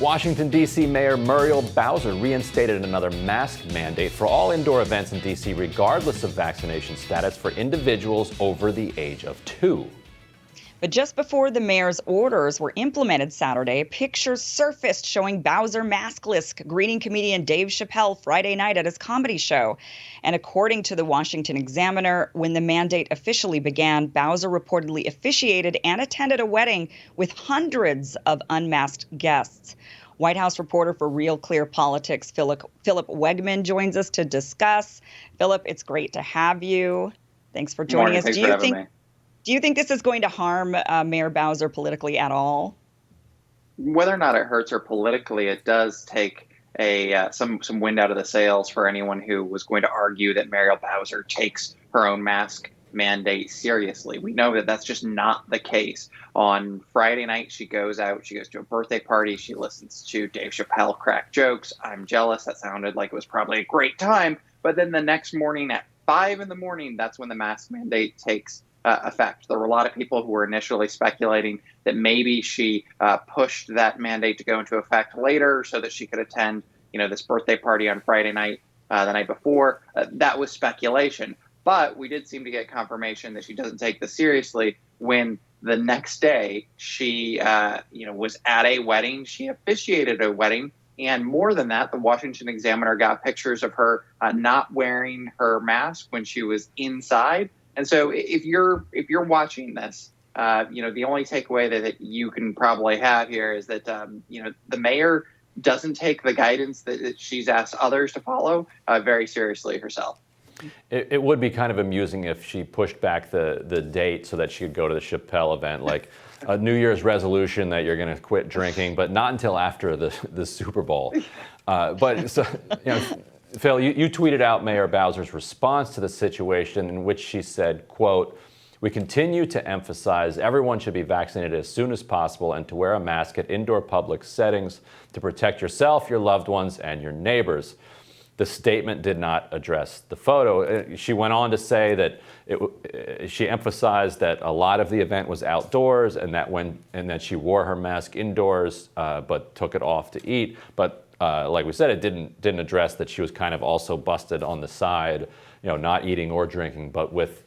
Washington, D.C. Mayor Muriel Bowser reinstated another mask mandate for all indoor events in D.C. regardless of vaccination status for individuals over the age of 2. But just before the mayor's orders were implemented Saturday, pictures surfaced showing Bowser maskless greeting comedian Dave Chappelle Friday night at his comedy show. And according to the Washington Examiner, when the mandate officially began, Bowser reportedly officiated and attended a wedding with hundreds of unmasked guests. White House reporter for Real Clear Politics, Philip Wegmann, joins us to discuss. Philip, it's great to have you. Thanks for joining us. Thanks for having me. Do you think this is going to harm Mayor Bowser politically at all? Whether or not it hurts her politically, it does take some wind out of the sails for anyone who was going to argue that Muriel Bowser takes her own mask mandate seriously. We know that that's just not the case. On Friday night, she goes out, she goes to a birthday party, she listens to Dave Chappelle crack jokes. I'm jealous. That sounded like it was probably a great time. But then the next morning at 5 a.m, that's when the mask mandate takes effect. There were a lot of people who were initially speculating that maybe she pushed that mandate to go into effect later so that she could attend, this birthday party on Friday night, the night before. That was speculation. But we did seem to get confirmation that she doesn't take this seriously when the next day she, was at a wedding. She officiated a wedding. And more than that, the Washington Examiner got pictures of her not wearing her mask when she was inside. And so if you're watching this, the only takeaway that you can probably have here is that, the mayor doesn't take the guidance that she's asked others to follow very seriously herself. It would be kind of amusing if she pushed back the date so that she could go to the Chappelle event, like a New Year's resolution that you're going to quit drinking, but not until after the Super Bowl. Phil, you tweeted out Mayor Bowser's response to the situation in which she said, quote, "We continue to emphasize everyone should be vaccinated as soon as possible and to wear a mask at indoor public settings to protect yourself, your loved ones, and your neighbors." The statement did not address the photo. She went on to say that she emphasized that a lot of the event was outdoors and that she wore her mask indoors but took it off to eat. But like we said, it didn't address that she was kind of also busted on the side, not eating or drinking, but with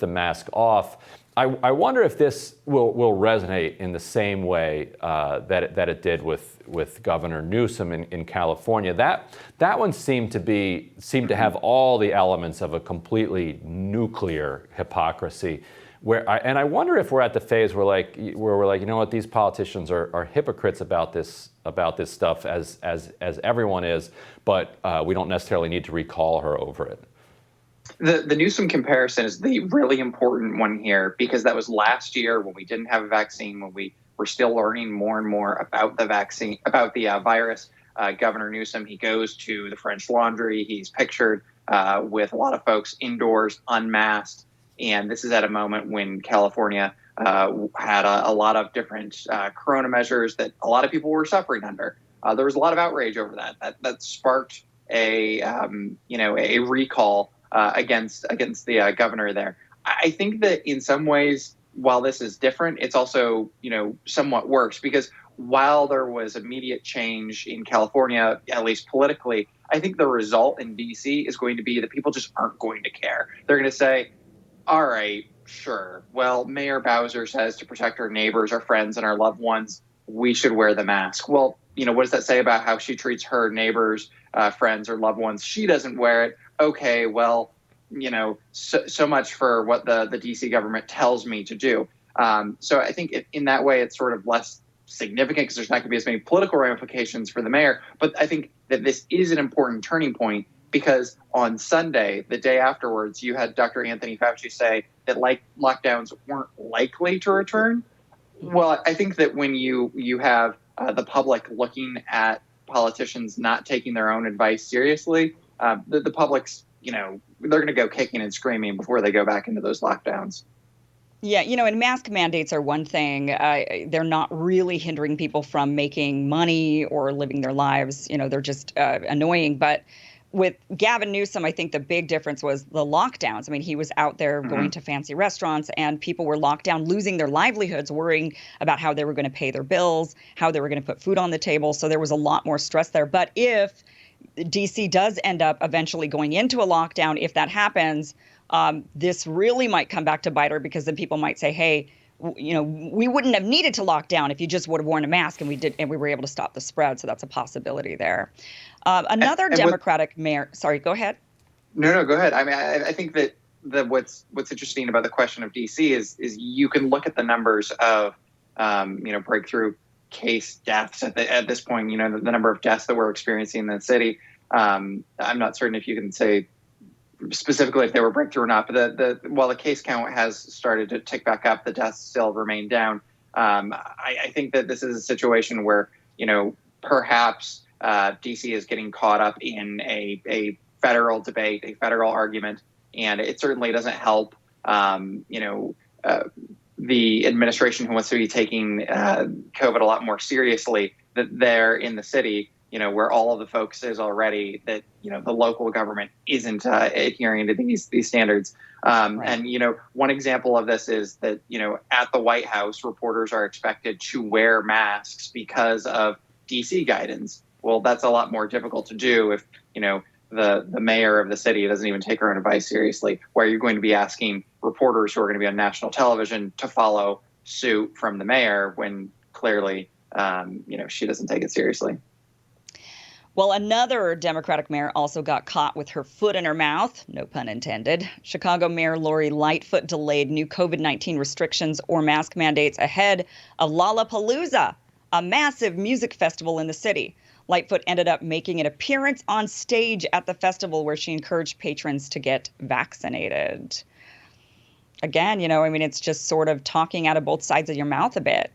the mask off. I wonder if this will resonate in the same way that it did with Governor Newsom in California. That one seemed to have all the elements of a completely nuclear hypocrisy. And I wonder if we're at the phase where we're like, you know what, these politicians are hypocrites about this stuff as everyone is, but we don't necessarily need to recall her over it. The Newsom comparison is the really important one here because that was last year when we didn't have a vaccine, when we were still learning more and more about the vaccine, about the virus. Governor Newsom, he goes to the French Laundry. He's pictured with a lot of folks indoors, unmasked. And this is at a moment when California had a lot of different corona measures that a lot of people were suffering under. There was a lot of outrage over that. That sparked a recall against the governor there. I think that in some ways, while this is different, it's also, somewhat worse because while there was immediate change in California, at least politically, I think the result in DC is going to be that people just aren't going to care. They're going to say, all right, sure. Well, Mayor Bowser says to protect our neighbors, our friends, and our loved ones, we should wear the mask. Well, what does that say about how she treats her neighbors, friends, or loved ones? She doesn't wear it. Okay, well, so much for what the DC government tells me to do. So I think in that way, it's sort of less significant because there's not going to be as many political ramifications for the mayor. But I think that this is an important turning point because on Sunday, the day afterwards, you had Dr. Anthony Fauci say that lockdowns weren't likely to return. Well, I think that when you have the public looking at politicians not taking their own advice seriously, the public's, they're going to go kicking and screaming before they go back into those lockdowns. Yeah, and mask mandates are one thing. They're not really hindering people from making money or living their lives. They're just annoying. But with Gavin Newsom, I think the big difference was the lockdowns. I mean, he was out there going to fancy restaurants, and people were locked down, losing their livelihoods, worrying about how they were going to pay their bills, how they were going to put food on the table. So there was a lot more stress there. But if DC does end up eventually going into a lockdown, if that happens, this really might come back to bite her, because then people might say, hey, we wouldn't have needed to lock down if you just would have worn a mask, and we were able to stop the spread. So that's a possibility there. Another Democratic mayor. Sorry, go ahead. No, go ahead. I mean, I think that what's interesting about the question of DC is you can look at the numbers of breakthrough case deaths at this point. The number of deaths that we're experiencing in the city. I'm not certain if you can say specifically if they were breakthrough or not, but while the case count has started to tick back up, the deaths still remain down. I think that this is a situation where, perhaps DC is getting caught up in a federal debate, a federal argument, and it certainly doesn't help, the administration who wants to be taking COVID a lot more seriously, that they're in the city, where all of the focus is already, that, the local government isn't adhering to these standards. Right. And, one example of this is that, at the White House, reporters are expected to wear masks because of DC guidance. Well, that's a lot more difficult to do if, the mayor of the city doesn't even take her own advice seriously, where you're going to be asking reporters who are going to be on national television to follow suit from the mayor when clearly, she doesn't take it seriously. Well, another Democratic mayor also got caught with her foot in her mouth, no pun intended. Chicago Mayor Lori Lightfoot delayed new COVID-19 restrictions or mask mandates ahead of Lollapalooza, a massive music festival in the city. Lightfoot ended up making an appearance on stage at the festival where she encouraged patrons to get vaccinated. Again, it's just sort of talking out of both sides of your mouth a bit.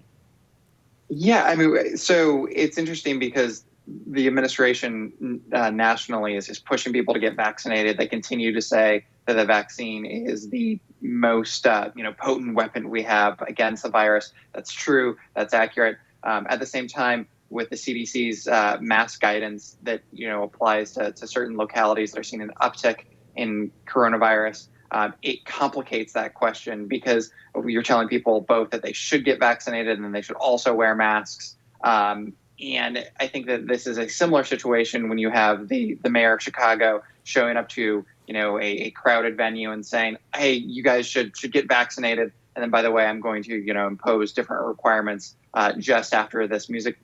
Yeah, so it's interesting because the administration nationally is pushing people to get vaccinated. They continue to say that the vaccine is the most potent weapon we have against the virus. That's true. That's accurate. At the same time, with the CDC's mask guidance that applies to certain localities that are seeing an uptick in coronavirus, it complicates that question, because you're telling people both that they should get vaccinated and they should also wear masks. And I think that this is a similar situation when you have the mayor of Chicago showing up to, a crowded venue and saying, hey, you guys should get vaccinated. And then, by the way, I'm going to, impose different requirements just after this music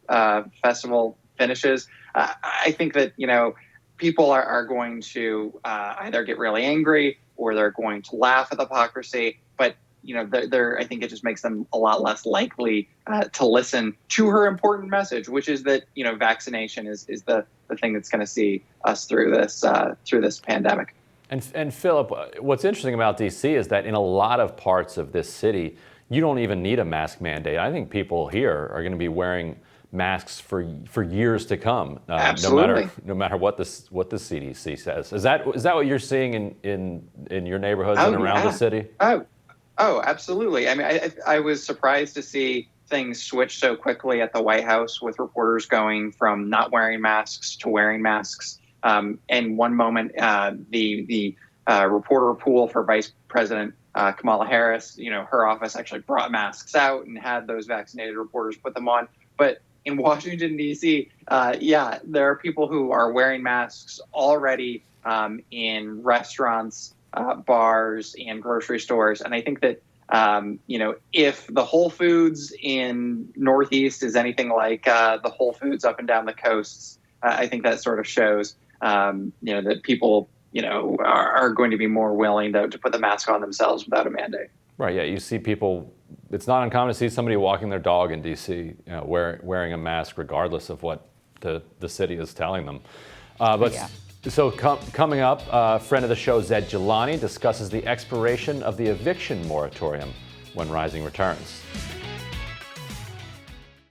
festival finishes. I think that, people are going to either get really angry or they're going to laugh at the hypocrisy. But I think it just makes them a lot less likely to listen to her important message, which is that, vaccination is the thing that's going to see us through this pandemic. And Philip, what's interesting about DC is that in a lot of parts of this city, you don't even need a mask mandate. I think people here are going to be wearing masks for years to come, Absolutely. no matter what the CDC says. Is that what you're seeing in your neighborhoods and around the city? Oh, absolutely. I was surprised to see things switch so quickly at the White House, with reporters going from not wearing masks to wearing masks. And one moment, the reporter pool for Vice President Kamala Harris, her office actually brought masks out and had those vaccinated reporters put them on. But in Washington, D.C., there are people who are wearing masks already in restaurants, bars, and grocery stores. And I think that, if the Whole Foods in Northeast is anything like the Whole Foods up and down the coasts, I think that sort of shows, that people, are going to be more willing to put the mask on themselves without a mandate. Right. Yeah. You see people. It's not uncommon to see somebody walking their dog in D.C. Wearing a mask, regardless of what the city is telling them. So coming up, friend of the show Zed Jelani discusses the expiration of the eviction moratorium when Rising returns.